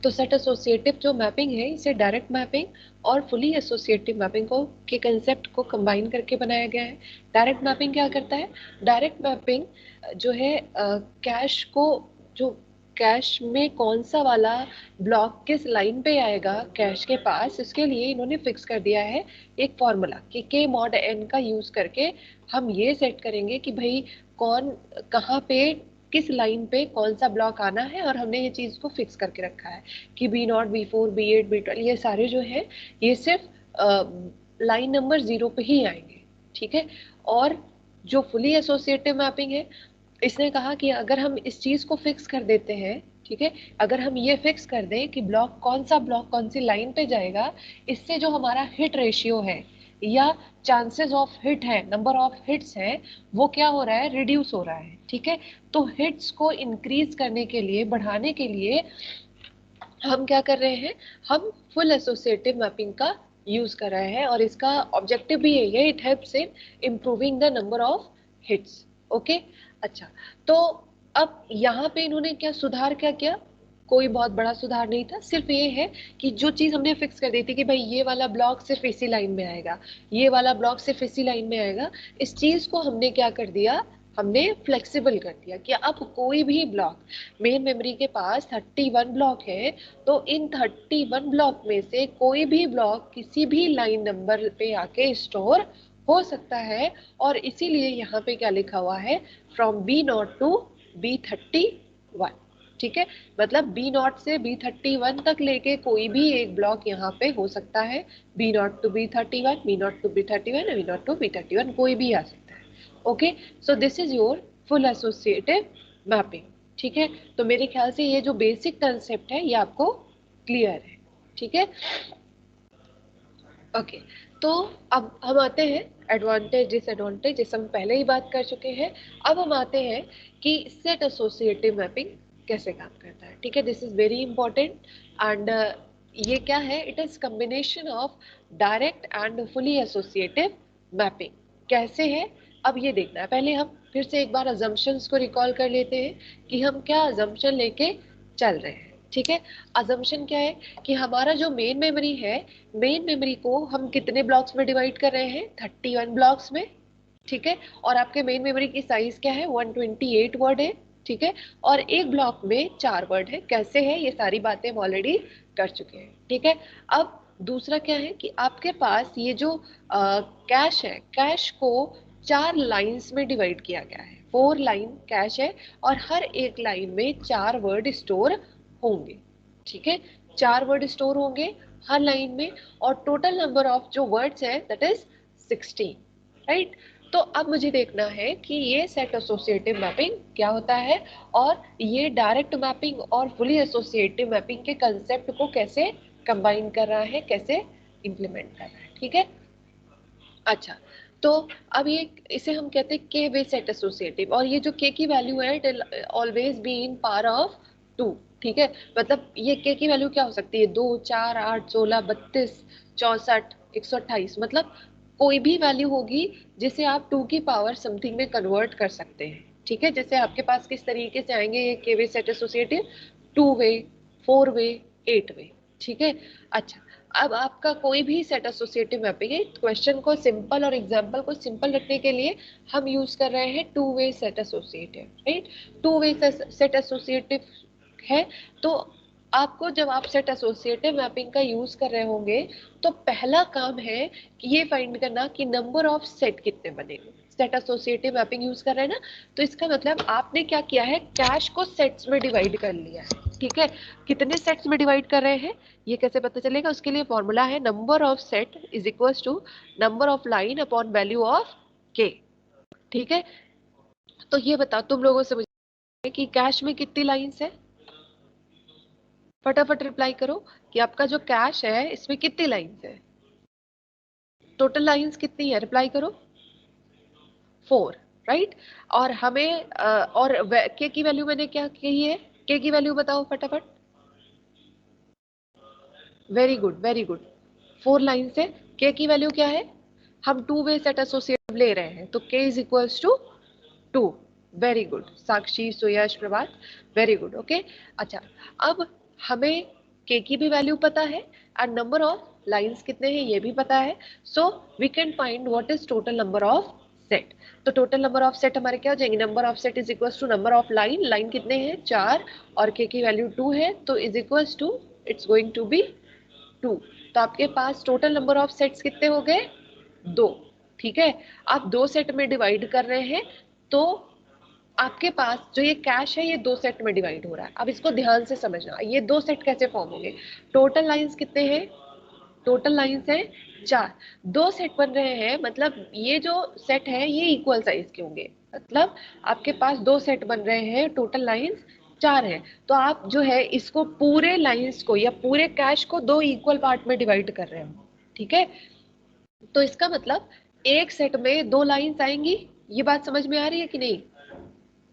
तो set associative जो mapping है इसे डायरेक्ट मैपिंग और फुली एसोसिएटिव मैपिंग को के कंसेप्ट को कंबाइन करके बनाया गया है। डायरेक्ट मैपिंग क्या करता है? डायरेक्ट मैपिंग जो है कैश को, जो कैश में कौन सा वाला ब्लॉक किस लाइन पे आएगा कैश के पास, इसके लिए इन्होंने फिक्स कर दिया है एक फॉर्मूला कि के मॉड एन का यूज करके हम ये सेट करेंगे कि भाई कौन कहाँ पे किस लाइन पे कौन सा ब्लॉक आना है, और हमने ये चीज को फिक्स करके रखा है कि B0, B4, B8, B12 ये सारे जो है ये सिर्फ लाइन नंबर 0 पे ही आएंगे। ठीक है। और जो फुली एसोसिएटिव मैपिंग है, इसने कहा कि अगर हम इस चीज को फिक्स कर देते हैं, ठीक है, अगर हम ये फिक्स कर दें कि ब्लॉक कौन सा ब्लॉक कौन सी लाइन पे जाएगा, इससे जो हमारा हिट रेशियो है या चांसेस ऑफ हिट है, नंबर ऑफ हिट्स है, वो क्या हो रहा है? रिड्यूस हो रहा है। ठीक है। तो हिट्स को इंक्रीज करने के लिए, बढ़ाने के लिए हम क्या कर रहे हैं? हम फुल एसोसिएटिव मैपिंग का यूज कर रहे हैं, और इसका ऑब्जेक्टिव भी यही है, it helps in improving the number of hits. Okay. अच्छा, तो अब यहाँ पे इन्होंने क्या सुधार क्या किया? कोई बहुत बड़ा सुधार नहीं था, सिर्फ ये है कि जो चीज हमने फिक्स कर दी थी कि भाई ये वाला ब्लॉक सिर्फ इसी लाइन में आएगा, ये वाला ब्लॉक सिर्फ इसी लाइन में आएगा, इस चीज को हमने क्या कर दिया? हमने फ्लेक्सिबल कर दिया कि अब कोई भी ब्लॉक, मेन मेमोरी के पास 31 ब्लॉक है, तो इन 31 ब्लॉक में से कोई भी ब्लॉक किसी भी लाइन नंबर पे आके स्टोर हो सकता है। और इसीलिए यहाँ पे क्या लिखा हुआ है? From B0 to B31। ठीक है। मतलब B0 से B31 तक लेके कोई भी एक ब्लॉक यहाँ पे हो सकता है। B0 to B31, B0 to B31, B0 to B31 कोई भी आ सकता है। Okay. So this is your full associative mapping. ठीक है। तो मेरे ख्याल से ये जो बेसिक कंसेप्ट है ये आपको क्लियर है। ठीक है। ओके। तो अब हम आते हैं एडवांटेज डिसएडवांटेज, जिस हम पहले ही बात कर चुके हैं। अब हम आते हैं कि सेट एसोसिएटिव मैपिंग कैसे काम करता है। ठीक है। This is very important. And ये क्या है? It is combination of direct and fully associative mapping. कैसे है अब ये देखना है। पहले हम फिर से एक बार अजम्पशंस को रिकॉल कर लेते हैं कि हम क्या अजम्पशन लेके चल रहे हैं। ठीक है। अजम्पशन क्या है कि हमारा जो मेन मेमोरी है, मेन मेमोरी को हम कितने ब्लॉक्स में डिवाइड कर रहे हैं? 31 ब्लॉक्स में। ठीक है। और आपके मेन मेमोरी की साइज क्या है? 128 वर्ड है। ठीक है। और एक ब्लॉक में 4 वर्ड है। कैसे है? ये सारी बातें हम ऑलरेडी कर चुके हैं। ठीक है। अब दूसरा क्या है कि आपके पास ये जो कैश है, कैश को 4 लाइंस में डिवाइड किया गया है। 4 लाइन कैश है और हर एक लाइन में 4 वर्ड स्टोर होंगे। ठीक है। 4 वर्ड स्टोर होंगे हर लाइन में, और टोटल नंबर ऑफ जो वर्ड्स है दैट इज 16। राइट। तो अब मुझे देखना है कि ये सेट एसोसिएटिव मैपिंग क्या होता है, और ये डायरेक्ट मैपिंग और फुली एसोसिएटिव मैपिंग के कंसेप्ट को कैसे कंबाइन कर रहा है, कैसे इंप्लीमेंट कर रहा है। ठीक है। अच्छा, तो अब ये इसे हम कहते हैं के वे सेट एसोसिएटिव, और ये जो के की वैल्यू है it always be in power of 2। ठीक है। मतलब ये के की वैल्यू क्या हो सकती है? 2, 4, 8, 16, 32, 64, 128, मतलब कोई भी वैल्यू होगी जिसे आप 2 की पावर समथिंग में कन्वर्ट कर सकते हैं। ठीक है। जैसे आपके पास किस तरीके से आएंगे ये के वे सेट एसोसिएटिव? 2 वे, 4 वे, 8 वे। ठीक है। अच्छा, अब आपका कोई भी सेट एसोसिएटिव मैपिंग है, क्वेश्चन को सिंपल और एग्जाम्पल को सिंपल रखने के लिए हम यूज कर रहे हैं 2 वे सेट एसोसिएटिव। राइट। 2 वे सेट एसोसिएटिव है। तो आपको जब आप सेट एसोसिएटिव मैपिंग का यूज कर रहे होंगे तो पहला काम है कि ये फाइंड करना कि नंबर ऑफ सेट कितने बनेंगे। सेट एसोसिएटिव मैपिंग यूज कर रहे हैं ना, तो इसका मतलब आपने क्या किया है? कैश को सेट्स में डिवाइड कर लिया है। ठीक है। कितने सेट्स में डिवाइड कर रहे हैं ये कैसे पता चलेगा? उसके लिए फॉर्मूला है number of set is equal to number of line upon value of K. ठीक है। तो ये बताओ तुम लोगों से मुझे कि कैश में कितनी लाइंस है? फटाफट रिप्लाई करो कि आपका जो कैश है इसमें कितनी लाइंस है? टोटल लाइंस कितनी है? रिप्लाई करो। 4। राइट। और हमें और के की वैल्यू मैंने क्या कही है? के की वैल्यू बताओ फटाफट। Very good, very good. 4 line से के की वैल्यू क्या है? हम 2 वे सेट एसोसिएटिव ले रहे हैं तो K is equals to 2। Very good Sakshi, Suyash, Prabhat, very good. Okay. अच्छा, अब हमें के की भी वैल्यू पता है एंड नंबर ऑफ लाइंस कितने हैं ये भी पता है. So we can find what is total number of set. तो टोटल नंबर ऑफ सेट हमारे क्या हो जाएंगे, number of set is equal to number of line. Line कितने हैं 4 और के की वैल्यू 2 है तो is equal to it's going to be 2. तो आपके पास टोटल नंबर ऑफ सेट्स कितने हो गए 2. ठीक है, आप 2 सेट में डिवाइड कर रहे हैं तो आपके पास जो ये कैश है ये 2 सेट में डिवाइड हो रहा है. अब इसको ध्यान से समझना, ये 2 सेट कैसे फॉर्म होंगे. टोटल लाइंस कितने हैं, टोटल लाइंस है 4, 2 सेट बन रहे हैं मतलब ये जो सेट है ये इक्वल साइज के होंगे. मतलब आपके पास 2 सेट बन रहे हैं, टोटल लाइंस 4 है. तो आप जो है इसको पूरे लाइंस को या पूरे कैश को 2 इक्वल पार्ट में डिवाइड कर रहे हो. ठीक है, तो इसका मतलब एक सेट में 2 लाइंस आएंगी. ये बात समझ में आ रही है कि नहीं.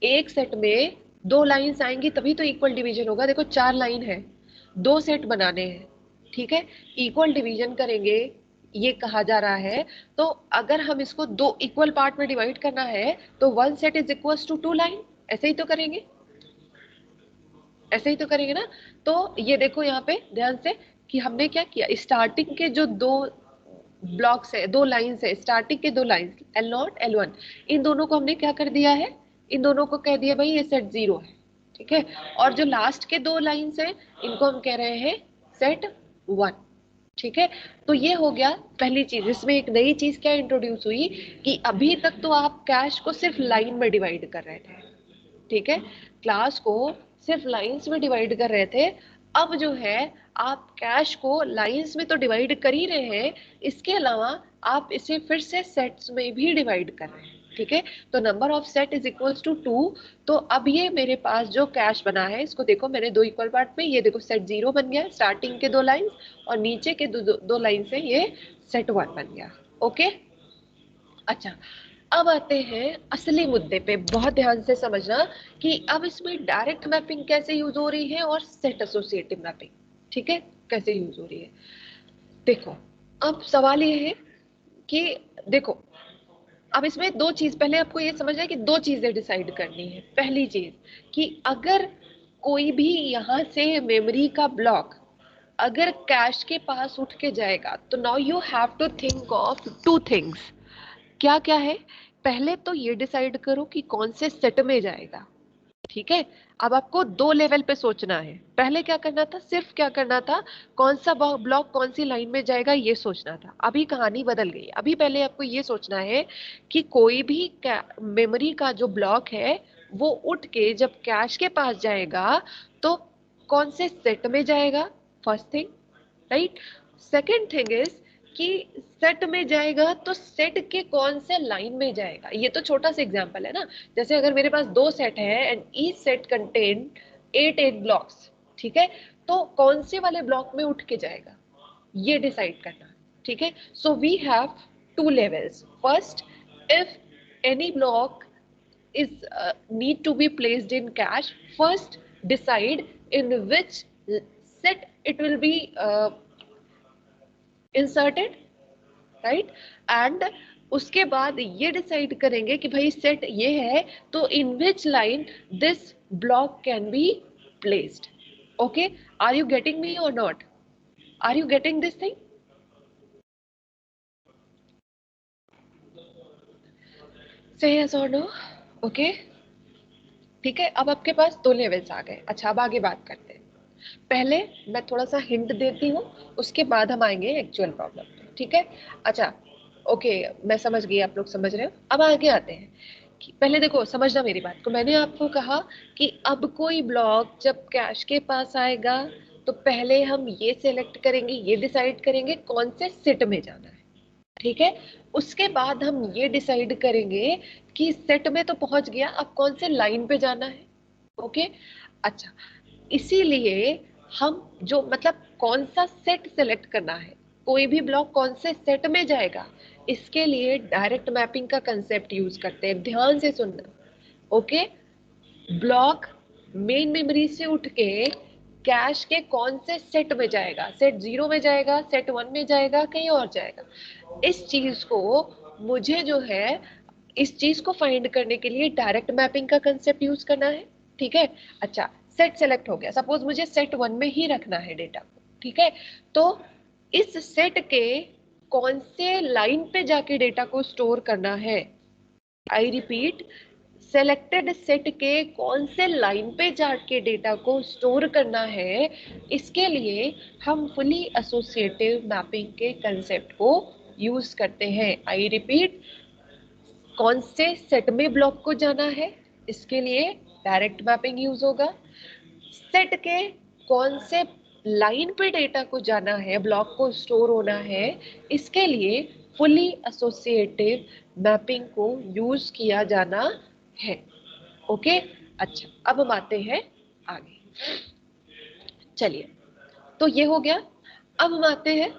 एक सेट में 2 लाइंस आएंगी तभी तो इक्वल डिवीजन होगा. देखो 4 लाइन है, 2 सेट बनाने हैं. ठीक है, इक्वल डिवीजन करेंगे ये कहा जा रहा है. तो अगर हम इसको 2 इक्वल पार्ट में डिवाइड करना है तो 1 set is equal to 2 line. ऐसे ही तो करेंगे, ऐसे ही तो करेंगे ना. तो ये देखो यहाँ पे ध्यान से कि हमने क्या किया, स्टार्टिंग के जो 2 ब्लॉक्स है, 2 लाइंस है, स्टार्टिंग के 2 लाइंस L0 L1, इन दोनों को हमने क्या कर दिया है, इन दोनों को कह दिया भाई ये सेट 0 है. ठीक है, और जो लास्ट के 2 लाइंस है इनको हम कह रहे हैं सेट 1. ठीक है, तो ये हो गया पहली चीज. इसमें एक नई चीज क्या इंट्रोड्यूस हुई कि अभी तक तो आप कैश को सिर्फ लाइन में डिवाइड कर रहे थे. ठीक है, क्लास को सिर्फ लाइंस में डिवाइड कर रहे थे. अब जो है आप कैश को लाइंस में तो डिवाइड कर ही रहे हैं, इसके अलावा आप इसे फिर से सेट्स में भी डिवाइड कर रहे हैं. ठीक है, तो number of set is equals to 2. तो अब ये मेरे पास जो कैश बना है इसको देखो मैंने 2 इक्वल पार्ट में, ये देखो सेट 0 बन गया, स्टार्टिंग के 2 लाइंस और नीचे के 2 लाइन से ये सेट 1 बन गया. ओके, अच्छा अब आते हैं असली मुद्दे पे. बहुत ध्यान से समझना कि अब इसमें डायरेक्ट मैपिंग कैसे यूज हो रही है और सेट एसोसिएटिव मैपिंग, ठीक है, कैसे यूज हो रही है. देखो अब सवाल ये है कि देखो अब इसमें 2 चीज, पहले आपको ये समझना है कि 2 चीजें डिसाइड करनी है. पहली चीज कि अगर कोई भी यहाँ से मेमोरी का ब्लॉक अगर कैश के पास उठ के जाएगा तो now you have to think of 2 things. क्या क्या है, पहले तो ये डिसाइड करो कि कौन से सेट में जाएगा. ठीक है, अब आपको 2 लेवल पे सोचना है. पहले क्या करना था, सिर्फ क्या करना था, कौन सा ब्लॉक कौन सी लाइन में जाएगा ये सोचना था. अभी कहानी बदल गई. अभी पहले आपको ये सोचना है कि कोई भी मेमोरी का जो ब्लॉक है वो उठ के जब कैश के पास जाएगा तो कौन से सेट में जाएगा, first thing, right. Second thing is कि सेट में जाएगा तो सेट के कौन से लाइन में जाएगा. ये तो छोटा सा एग्जांपल है ना. जैसे अगर मेरे पास 2 सेट है and each set contain 8 blocks. ठीक है, तो कौन से वाले ब्लॉक में उठ के जाएगा ये डिसाइड करना. ठीक है, so we have 2 levels. First, if any block is need to be placed in cache, first decide in which set it will be inserted, right. and उसके बाद ये डिसाइड करेंगे कि भाई सेट ये है तो in which line this block can be placed. Okay, are you getting me or not, are you getting this thing. Say yes or no. Okay, ठीक है, अब आपके पास 2 लेवल्स आ गए. अच्छा अब आगे बात करते हैं. पहले मैं थोड़ा सा हिंट देती हूँ, उसके बाद हम आएंगे एक्चुअल प्रॉब्लम पे. ठीक है, अच्छा ओके, मैं समझ गई, आप लोग समझ रहे हो. अब आगे आते हैं कि पहले देखो समझना मेरी बात को. मैंने आपको कहा कि अब कोई ब्लॉक जब कैश के पास आएगा तो पहले हम ये सिलेक्ट करेंगे, ये डिसाइड करेंगे कौन से सेट में जाना है. ठीक है, उसके बाद हम ये डिसाइड करेंगे कि सेट में तो पहुंच गया, अब कौन से लाइन पे जाना है. ओके, अच्छा इसीलिए हम जो मतलब कौन सा सेट सेलेक्ट करना है, कोई भी ब्लॉक कौन से सेट में जाएगा, इसके लिए डायरेक्ट मैपिंग का कंसेप्ट यूज करते हैं. ध्यान से सुनना. ओके, ब्लॉक मेन मेमोरी से उठ के कैश के कौन से सेट में जाएगा, सेट 0 में जाएगा, सेट 1 में जाएगा, कहीं और जाएगा, इस चीज को मुझे जो है इस चीज को फाइंड करने के लिए डायरेक्ट मैपिंग का कंसेप्ट यूज करना है. ठीक है, अच्छा सेट सेलेक्ट हो गया, सपोज मुझे सेट 1 में ही रखना है डेटा को, ठीक है, तो इस सेट के कौन से लाइन पे जाके डेटा को स्टोर करना है, आई रिपीट, सेलेक्टेड सेट के कौन से लाइन पे जाके डेटा को स्टोर करना है, इसके लिए हम फुली एसोसिएटिव मैपिंग के कंसेप्ट को यूज करते हैं। आई रिपीट, कौन से सेट में ब्लॉक को जाना है, इसके लिए डायरेक्ट मैपिंग यूज होगा। सेट के कौन से लाइन पे डेटा को जाना है, ब्लॉक को स्टोर होना है, इसके लिए फुली एसोसिएटिव मैपिंग को यूज किया जाना है। ओके, अच्छा अब हम आते हैं आगे। चलिए, तो ये हो गया। अब हम आते हैं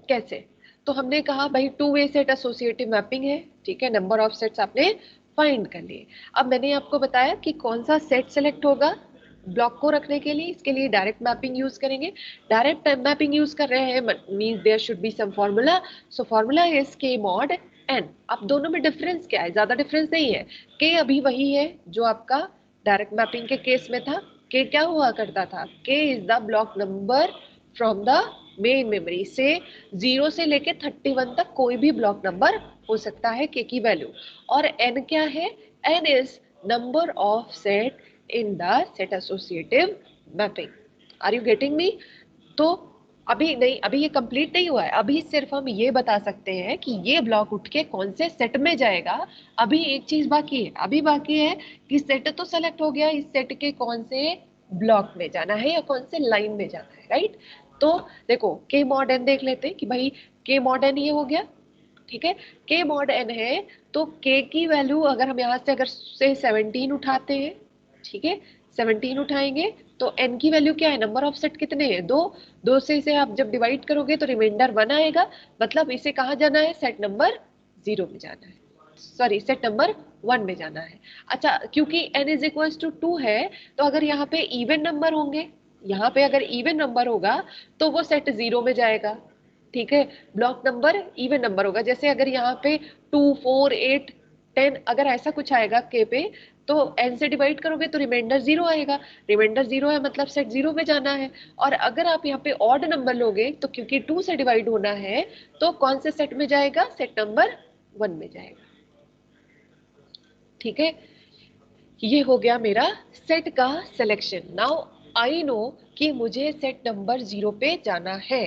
कैसे। तो हमने कहा भाई two way set associative mapping है, ठीक है, नंबर ऑफ सेट्स आपने फाइंड कर लिए। अब मैंने आपको बताया कि कौन सा सेट सेलेक्ट होगा ब्लॉक को रखने के लिए, इसके लिए डायरेक्ट मैपिंग यूज करेंगे। डायरेक्ट मैपिंग यूज कर रहे हैं means there should be some formula, so formula is K mod N. अब दोनों में डिफरेंस क्या है, ज्यादा डिफरेंस नहीं है, के अभी वही है जो आपका डायरेक्ट मैपिंग के केस में था। के क्या हुआ करता था, के is the block number from the main memory, से 0 से लेके 31 तक कोई भी ब्लॉक नंबर हो सकता है के की वैल्यू। और एन क्या है, N is number of set in the set associative mapping. Are you getting me? तो अभी नहीं, अभी ये कंप्लीट नहीं हुआ है, अभी सिर्फ हम ये बता सकते हैं कि ये ब्लॉक उठ के कौन से सेट में जाएगा। अभी एक चीज बाकी है, अभी बाकी है कि सेट तो सेलेक्ट हो गया, इस सेट के कौन से ब्लॉक में जाना है या कौन से लाइन में जाना है, राइट। तो देखो के मॉड एन देख लेते हैं कि भाई के मॉड एन ये हो गया, ठीक है, के मॉड एन है, तो के की वैल्यू अगर हम यहाँ से अगर से 17 उठाते हैं, ठीक है, 17 उठाएंगे तो एन की वैल्यू क्या है, नंबर ऑफ सेट कितने हैं, दो, दो से इसे आप जब डिवाइड करोगे तो रिमाइंडर 1 आएगा, मतलब इसे कहाँ जाना है, सेट नंबर 0 में जाना है, सॉरी सेट नंबर 1 में जाना है। अच्छा, क्योंकि n इज इक्वल टू 2 है, तो अगर यहाँ पे इवन नंबर होंगे, यहाँ पे अगर इवन नंबर होगा तो वो सेट 0 में जाएगा, ठीक है, ब्लॉक नंबर इवन नंबर होगा। जैसे अगर यहाँ पे 2 4 8 10 अगर ऐसा कुछ आएगा के पे, तो n से डिवाइड करोगे तो रिमाइंडर 0 आएगा, रिमाइंडर 0 है मतलब सेट 0 में जाना है। और अगर आप यहाँ पे ऑड नंबर लोगे तो क्योंकि 2 से डिवाइड होना है तो कौन से सेट में जाएगा, सेट नंबर 1 में जाएगा, ठीक है। ये हो गया मेरा सेट का सिलेक्शन। नाउ आई नो कि मुझे सेट नंबर 0 पे जाना है।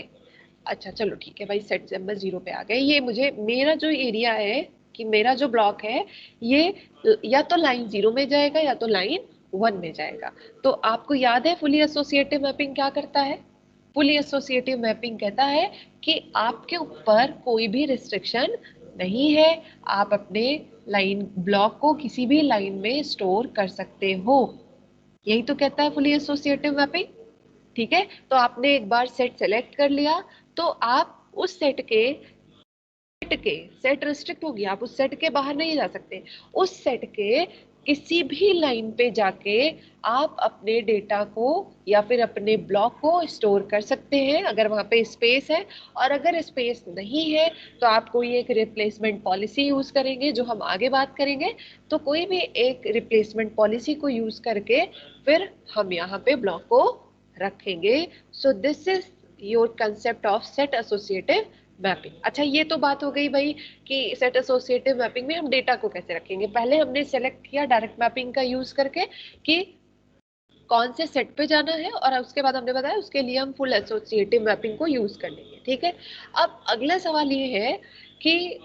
अच्छा चलो ठीक है भाई, सेट नंबर 0 पे आ गए, ये मुझे मेरा जो एरिया है कि मेरा जो ब्लॉक है ये या तो लाइन 0 में जाएगा या तो लाइन 1 में जाएगा। तो आपको याद है फुली एसोसिएटिव मैपिंग क्या करता है, फुली एसोसिएटिव मैपिंग कहता है कि आपके ऊपर कोई भी रिस्ट्रिक्शन नहीं है, आप अपने लाइन ब्लॉक को किसी भी लाइन में स्टोर कर सकते हो, यही तो कहता है फुली एसोसिएटिव मैपिंग, ठीक है। तो आपने एक बार सेट सेलेक्ट कर लिया तो आप उस सेट रिस्ट्रिक्ट हो गया, आप उस सेट के बाहर नहीं जा सकते, उस सेट के किसी भी लाइन पे जाके आप अपने डेटा को या फिर अपने ब्लॉक को स्टोर कर सकते हैं अगर वहां पे स्पेस है। और अगर स्पेस नहीं है तो आप कोई एक रिप्लेसमेंट पॉलिसी यूज करेंगे, जो हम आगे बात करेंगे। तो कोई भी एक रिप्लेसमेंट पॉलिसी को यूज करके फिर हम यहाँ पे ब्लॉक को रखेंगे। So this is your concept of set associative mapping. अच्छा, ये तो बात हो गई भाई कि सेट एसोसिएटिव मैपिंग में हम डेटा को कैसे रखेंगे। पहले हमने सेलेक्ट किया डायरेक्ट मैपिंग का यूज करके कि कौन से सेट पे जाना है, और उसके बाद हमने बताया उसके लिए हम फुल एसोसिएटिव मैपिंग को यूज कर लेंगे, ठीक है। अब अगला सवाल ये है कि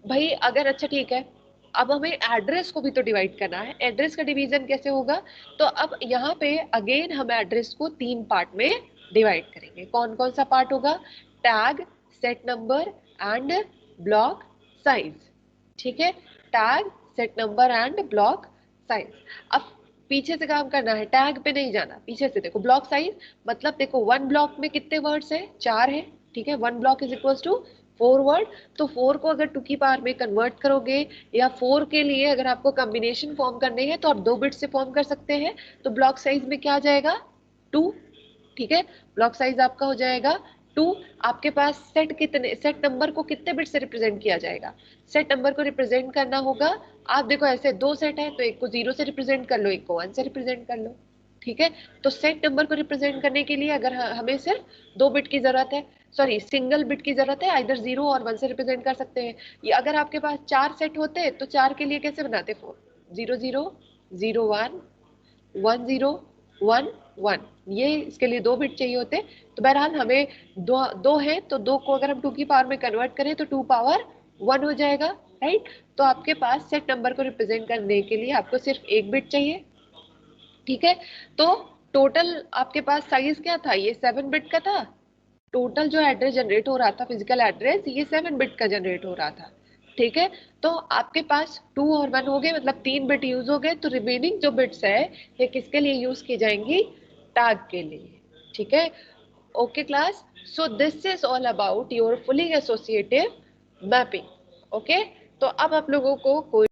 भाई अगर, अच्छा ठीक है, अब हमें एड्रेस को भी तो डिवाइड करना है, एड्रेस का डिवीजन कैसे होगा। तो अब यहाँ पे अगेन हम एड्रेस को 3 पार्ट में डिवाइड करेंगे। कौन कौन सा पार्ट होगा, tag, set number and block size, ठीक है, tag, set number and block size. अब पीछे से काम करना है, टैग पे नहीं जाना, पीछे से देखो ब्लॉक साइज, मतलब देखो 1 ब्लॉक में कितने वर्ड्स है, 4 है, ठीक है, 1 block is equal to 4 word. तो 4 को अगर 2 की पावर में कन्वर्ट करोगे या 4 के लिए अगर आपको कॉम्बिनेशन फॉर्म करने हैं तो आप 2 बिट से फॉर्म कर सकते हैं। तो ब्लॉक साइज में क्या आ जाएगा, 2, ठीक है, ब्लॉक साइज आपका हो जाएगा 2। आपके पास सेट कितने, सेट नंबर को कितने बिट से रिप्रेजेंट किया जाएगा, सेट नंबर को रिप्रेजेंट करना होगा, आप देखो ऐसे 2 सेट है तो एक को 0 से रिप्रेजेंट कर लो, एक को 1 से रिप्रेजेंट कर लो, ठीक है। तो सेट नंबर को रिप्रेजेंट करने के लिए अगर हमें सिर्फ 2 बिट की जरूरत है, सॉरी सिंगल बिट की जरूरत है, आइदर 0 और 1 से रिप्रेजेंट कर सकते हैं। या अगर आपके पास 4 सेट होते तो 4 के लिए कैसे बनाते, 0 0 0 1 1 0 1 1, ये इसके लिए 2 बिट चाहिए होते। तो बहरहाल हमें दो है, तो 2 को अगर हम 2 की पावर में कन्वर्ट करें तो 2 पावर 1 हो जाएगा, राइट। तो आपके पास सेट नंबर को रिप्रेजेंट करने के लिए आपको सिर्फ 1 बिट चाहिए, ठीक है। तो टोटल आपके पास साइज क्या था, ये 7 बिट का था। टोटल जो एड्रेस जनरेट हो रहा था, फिजिकल एड्रेस, ये 7 बिट का जनरेट हो रहा था, ठीक है। तो आपके पास 2 और 1 हो गए, मतलब 3 बिट यूज हो गए। तो रिमेनिंग जो बिट्स है ये किसके लिए यूज की जाएंगी, टैग के लिए, ठीक है। Okay class, so this is all about your fully associative mapping. Okay, तो अब आप लोगों को कोई